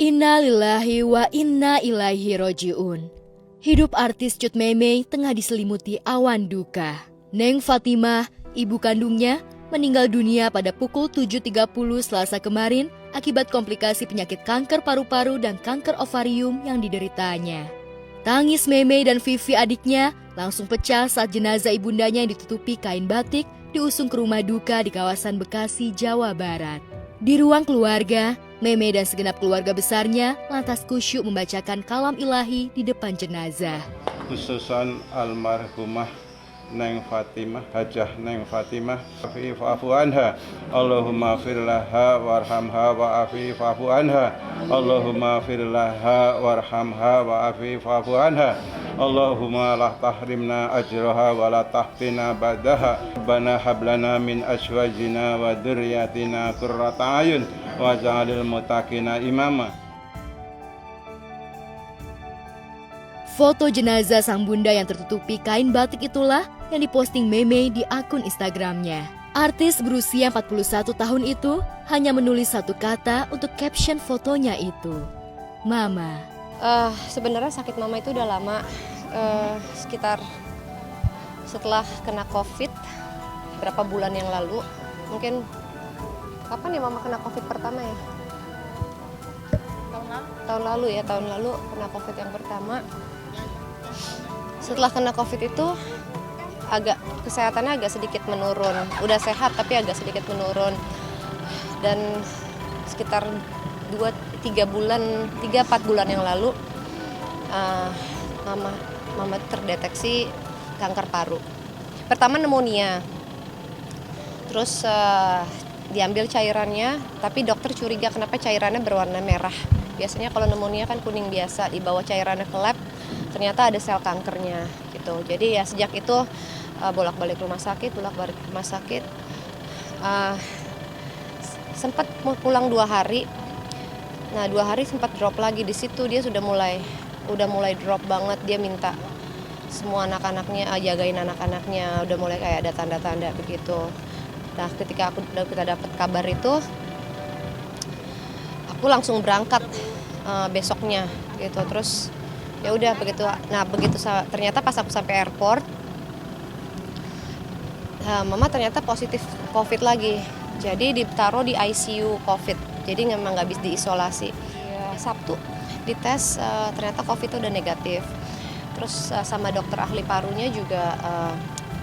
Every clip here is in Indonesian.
Inna lillahi wa inna ilaihi roji'un. Hidup artis Cut Memey tengah diselimuti awan duka. Neng Fatimah, ibu kandungnya, meninggal dunia pada pukul 7.30 Selasa kemarin akibat komplikasi penyakit kanker paru-paru dan kanker ovarium yang dideritanya. Tangis Memey dan Vivi adiknya langsung pecah saat jenazah ibundanya yang ditutupi kain batik diusung ke rumah duka di kawasan Bekasi, Jawa Barat. Di ruang keluarga, Memey dan segenap keluarga besarnya lantas kusyuk membacakan kalam ilahi di depan jenazah. Khususan almarhumah Neng Fatimah, Hajah Neng Fatimah, afifafu anha, Allahumma firlaha warhamha wa afifafu anha, Allahumma firlaha warhamha wa afifafu anha, Allahumma la tahrimna ajraha wa la tahtina ba'daha, Rabbana hablana min azwajina wa dzurriyyatina qurrata a'yun waj'alil muttaqina imama. Foto jenazah sang bunda yang tertutupi kain batik itulah yang diposting Memey di akun Instagramnya. Artis berusia 41 tahun itu hanya menulis satu kata untuk caption fotonya itu, Mama. Sebenarnya sakit mama itu udah lama, sekitar setelah kena COVID berapa bulan yang lalu. Mungkin kapan ya mama kena COVID pertama ya? Tahun lalu kena COVID yang pertama. Setelah kena COVID itu kesehatannya agak sedikit menurun. Udah sehat tapi agak sedikit menurun. Dan sekitar 3-4 bulan yang lalu mama terdeteksi kanker paru. Pertama pneumonia. Terus diambil cairannya, tapi dokter curiga kenapa cairannya berwarna merah. Biasanya kalau pneumonia kan kuning biasa, dibawa cairannya ke lab, ternyata ada sel kankernya gitu. Jadi ya sejak itu bolak-balik rumah sakit. Sempat mau pulang 2 hari. Nah 2 hari sempat drop lagi di situ. Dia sudah mulai drop banget. Dia minta semua anak-anaknya jagain anak-anaknya. Udah mulai kayak ada tanda-tanda begitu. Nah ketika kita dapat kabar itu, aku langsung berangkat besoknya gitu. Terus ya udah begitu. Nah begitu ternyata pas aku sampai airport, mama ternyata positif COVID lagi. Jadi ditaruh di ICU COVID. Jadi memang nggak bisa diisolasi. Ya, Sabtu dites ternyata COVID itu udah negatif. Terus sama dokter ahli parunya juga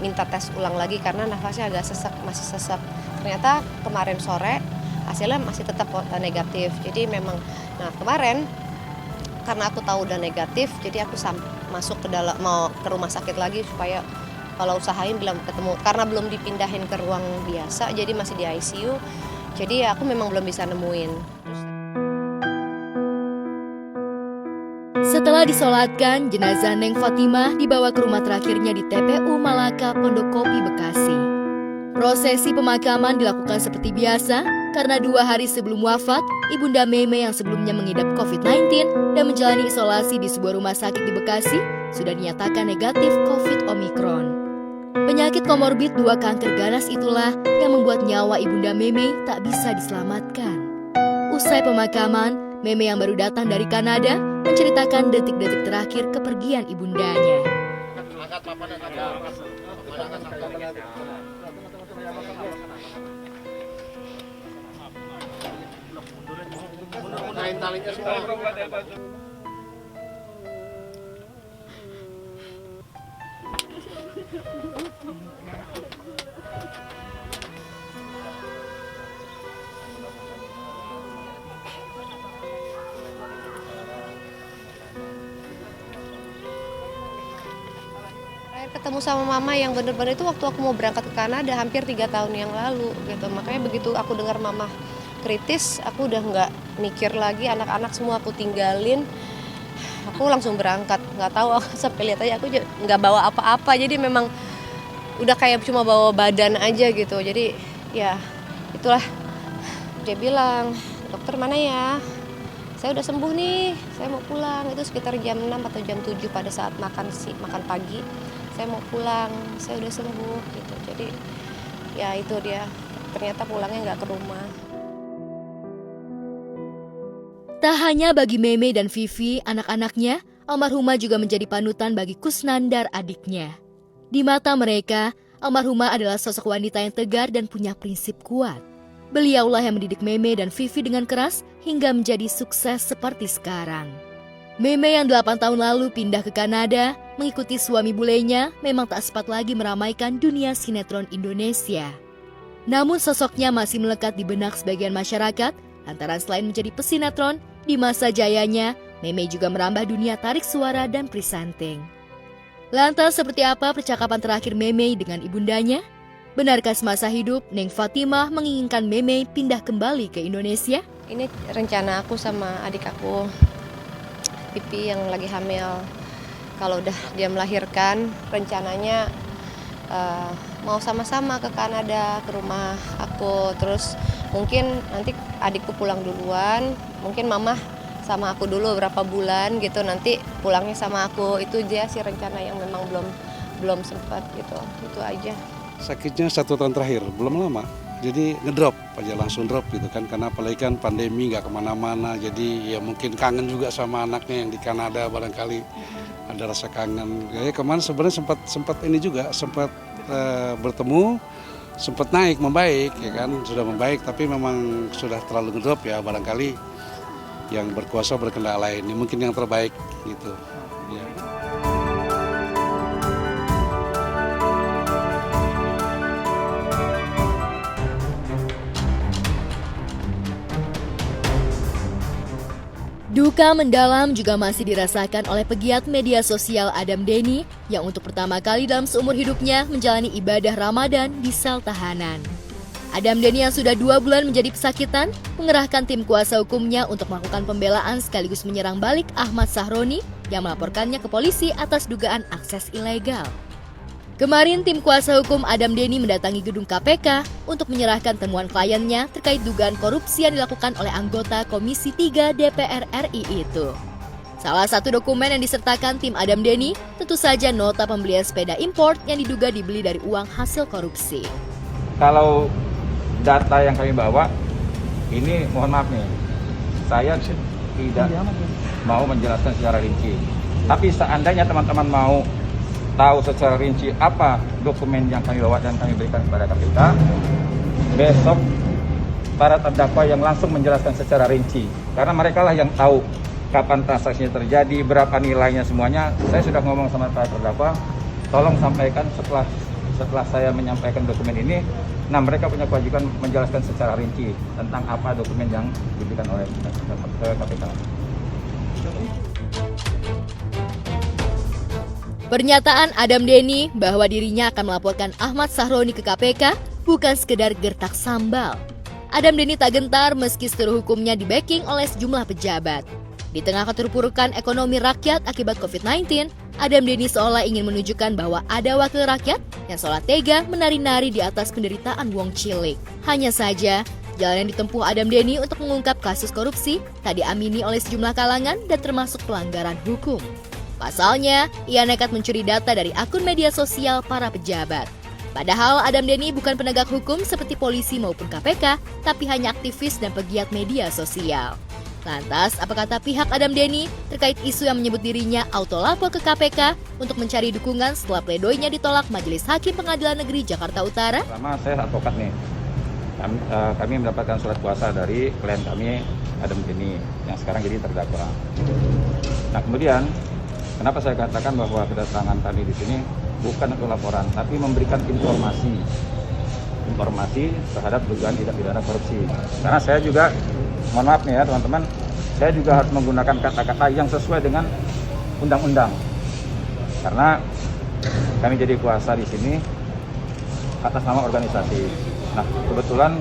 minta tes ulang lagi karena nafasnya agak masih sesak. Ternyata kemarin sore hasilnya masih tetap negatif. Jadi memang, nah kemarin karena aku tahu udah negatif, jadi aku masuk mau ke rumah sakit lagi supaya kalau usahain bilang ketemu. Karena belum dipindahin ke ruang biasa, jadi masih di ICU. Jadi aku memang belum bisa nemuin. Setelah disolatkan, jenazah Neng Fatimah dibawa ke rumah terakhirnya di TPU Malaka, Pondokopi, Bekasi. Prosesi pemakaman dilakukan seperti biasa karena 2 hari sebelum wafat, Ibunda Memey yang sebelumnya mengidap COVID-19 dan menjalani isolasi di sebuah rumah sakit di Bekasi sudah dinyatakan negatif COVID Omikron. Penyakit komorbid 2 kanker ganas itulah yang membuat nyawa Ibunda Memey tak bisa diselamatkan. Usai pemakaman, Memey yang baru datang dari Kanada menceritakan detik-detik terakhir kepergian ibundanya. Ketemu sama mama yang bener-bener itu waktu aku mau berangkat ke Kanada hampir 3 tahun yang lalu gitu. Makanya begitu aku dengar mama kritis, aku udah nggak mikir lagi, anak-anak semua aku tinggalin. Aku langsung berangkat, nggak tahu sampai lihat aja aku nggak bawa apa-apa. Jadi memang udah kayak cuma bawa badan aja gitu. Jadi ya itulah, dia bilang, dokter mana ya? Saya udah sembuh nih, saya mau pulang. Itu sekitar jam 6 atau jam 7 pada saat makan pagi. Saya mau pulang, saya udah sembuh gitu. Jadi ya itu dia, ternyata pulangnya nggak ke rumah. Tak hanya bagi Meme dan Vivi, anak-anaknya, almarhumah juga menjadi panutan bagi Kusnandar adiknya. Di mata mereka, almarhumah adalah sosok wanita yang tegar dan punya prinsip kuat. Beliaulah yang mendidik Meme dan Vivi dengan keras hingga menjadi sukses seperti sekarang. Meme yang 8 tahun lalu pindah ke Kanada, mengikuti suami bulenya, memang tak sempat lagi meramaikan dunia sinetron Indonesia. Namun sosoknya masih melekat di benak sebagian masyarakat, lantaran selain menjadi pesinetron, di masa jayanya, Meme juga merambah dunia tarik suara dan presenting. Lantas seperti apa percakapan terakhir Meme dengan ibundanya? Benarkah semasa hidup Neng Fatimah menginginkan Meme pindah kembali ke Indonesia? Ini rencana aku sama adik aku, Pipi yang lagi hamil. Kalau udah dia melahirkan, rencananya mau sama-sama ke Kanada, ke rumah aku. Terus mungkin nanti adikku pulang duluan, mungkin mama sama aku dulu berapa bulan gitu, nanti pulangnya sama aku. Itu dia sih rencana yang memang belum sempat gitu, itu aja. Sakitnya 1 tahun terakhir, belum lama. Jadi ngedrop aja, langsung drop gitu kan. Karena apalagi kan pandemi nggak kemana-mana. Jadi ya mungkin kangen juga sama anaknya yang di Kanada, barangkali ada rasa kangen. Ya kemarin sebenarnya sempat ini juga, sempat bertemu, sempat naik, membaik ya kan. Sudah membaik tapi memang sudah terlalu ngedrop ya, barangkali yang berkuasa berkehendak lain. Ini mungkin yang terbaik gitu. Ya. Duka mendalam juga masih dirasakan oleh pegiat media sosial Adam Denny yang untuk pertama kali dalam seumur hidupnya menjalani ibadah Ramadan di sel tahanan. Adam Denny yang sudah 2 bulan menjadi pesakitan mengerahkan tim kuasa hukumnya untuk melakukan pembelaan sekaligus menyerang balik Ahmad Sahroni yang melaporkannya ke polisi atas dugaan akses ilegal. Kemarin tim kuasa hukum Adam Denny mendatangi gedung KPK untuk menyerahkan temuan kliennya terkait dugaan korupsi yang dilakukan oleh anggota Komisi 3 DPR RI itu. Salah satu dokumen yang disertakan tim Adam Denny tentu saja nota pembelian sepeda import yang diduga dibeli dari uang hasil korupsi. Kalau data yang kami bawa, ini mohon maaf nih, saya tidak mau menjelaskan secara rinci. Tapi seandainya teman-teman mau tahu secara rinci apa dokumen yang kami bawa dan kami berikan kepada KPK, besok para terdakwa yang langsung menjelaskan secara rinci, karena mereka lah yang tahu kapan transaksinya terjadi, berapa nilainya semuanya. Saya sudah ngomong sama para terdakwa, tolong sampaikan setelah saya menyampaikan dokumen ini. Nah, mereka punya kewajiban menjelaskan secara rinci tentang apa dokumen yang diberikan oleh KPK. Pernyataan Adam Denny bahwa dirinya akan melaporkan Ahmad Sahroni ke KPK bukan sekedar gertak sambal. Adam Denny tak gentar meski seluruh hukumnya di-backing oleh sejumlah pejabat. Di tengah keterpurukan ekonomi rakyat akibat COVID-19, Adam Denny seolah ingin menunjukkan bahwa ada wakil rakyat yang seolah tega menari-nari di atas penderitaan wong cilik. Hanya saja, jalan yang ditempuh Adam Denny untuk mengungkap kasus korupsi tak diamini oleh sejumlah kalangan dan termasuk pelanggaran hukum. Pasalnya, ia nekat mencuri data dari akun media sosial para pejabat. Padahal Adam Denny bukan penegak hukum seperti polisi maupun KPK, tapi hanya aktivis dan pegiat media sosial. Lantas, apa kata pihak Adam Denny terkait isu yang menyebut dirinya autolapor ke KPK untuk mencari dukungan setelah pledoinya ditolak Majelis Hakim Pengadilan Negeri Jakarta Utara? Pertama, saya advokat nih. Kami mendapatkan surat kuasa dari klien kami, Adam Denny, yang sekarang jadi terdakwa. Nah, kemudian kenapa saya katakan bahwa kedatangan kami di sini bukan untuk laporan, tapi memberikan informasi terhadap dugaan tindak pidana korupsi. Karena saya juga, mohon maaf nih ya teman-teman, saya juga harus menggunakan kata-kata yang sesuai dengan undang-undang. Karena kami jadi kuasa di sini atas nama organisasi. Nah, kebetulan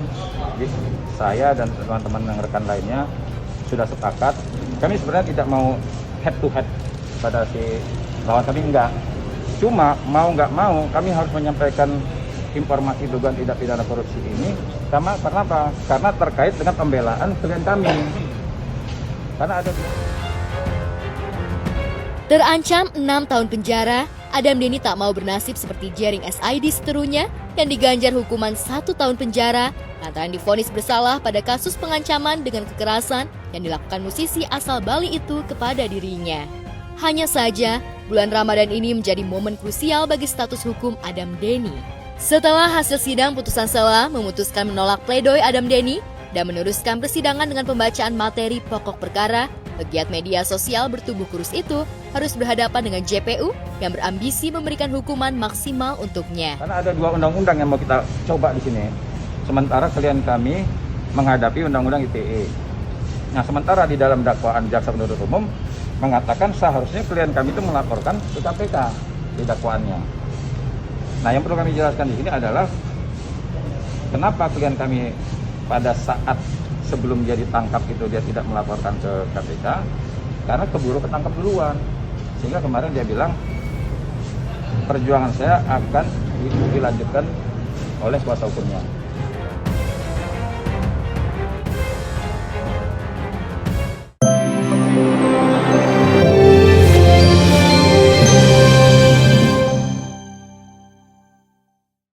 saya dan teman-teman yang rekan lainnya sudah sepakat. Kami sebenarnya tidak mau head to head pada si lawan kami, enggak. Cuma mau nggak mau kami harus menyampaikan informasi dugaan tindak pidana korupsi ini. Karena apa? Karena terkait dengan pembelaan klien kami. Karena ada Terancam 6 tahun penjara, Adam Denny tak mau bernasib seperti Jering SID seterunya yang diganjar hukuman 1 tahun penjara lantaran divonis bersalah pada kasus pengancaman dengan kekerasan yang dilakukan musisi asal Bali itu kepada dirinya. Hanya saja, bulan Ramadan ini menjadi momen krusial bagi status hukum Adam Denny. Setelah hasil sidang putusan sela memutuskan menolak pledoi Adam Denny dan meneruskan persidangan dengan pembacaan materi pokok perkara, pegiat media sosial bertubuh kurus itu harus berhadapan dengan JPU yang berambisi memberikan hukuman maksimal untuknya. Karena ada 2 undang-undang yang mau kita coba di sini. Sementara klien kami menghadapi undang-undang ITE. Nah, sementara di dalam dakwaan jaksa penuntut umum mengatakan seharusnya klien kami itu melaporkan ke KPK di dakwaannya. Nah, yang perlu kami jelaskan di sini adalah kenapa klien kami pada saat sebelum dia ditangkap itu dia tidak melaporkan ke KPK, karena keburu ketangkap duluan. Sehingga kemarin dia bilang perjuangan saya akan dilanjutkan oleh kuasa hukumnya.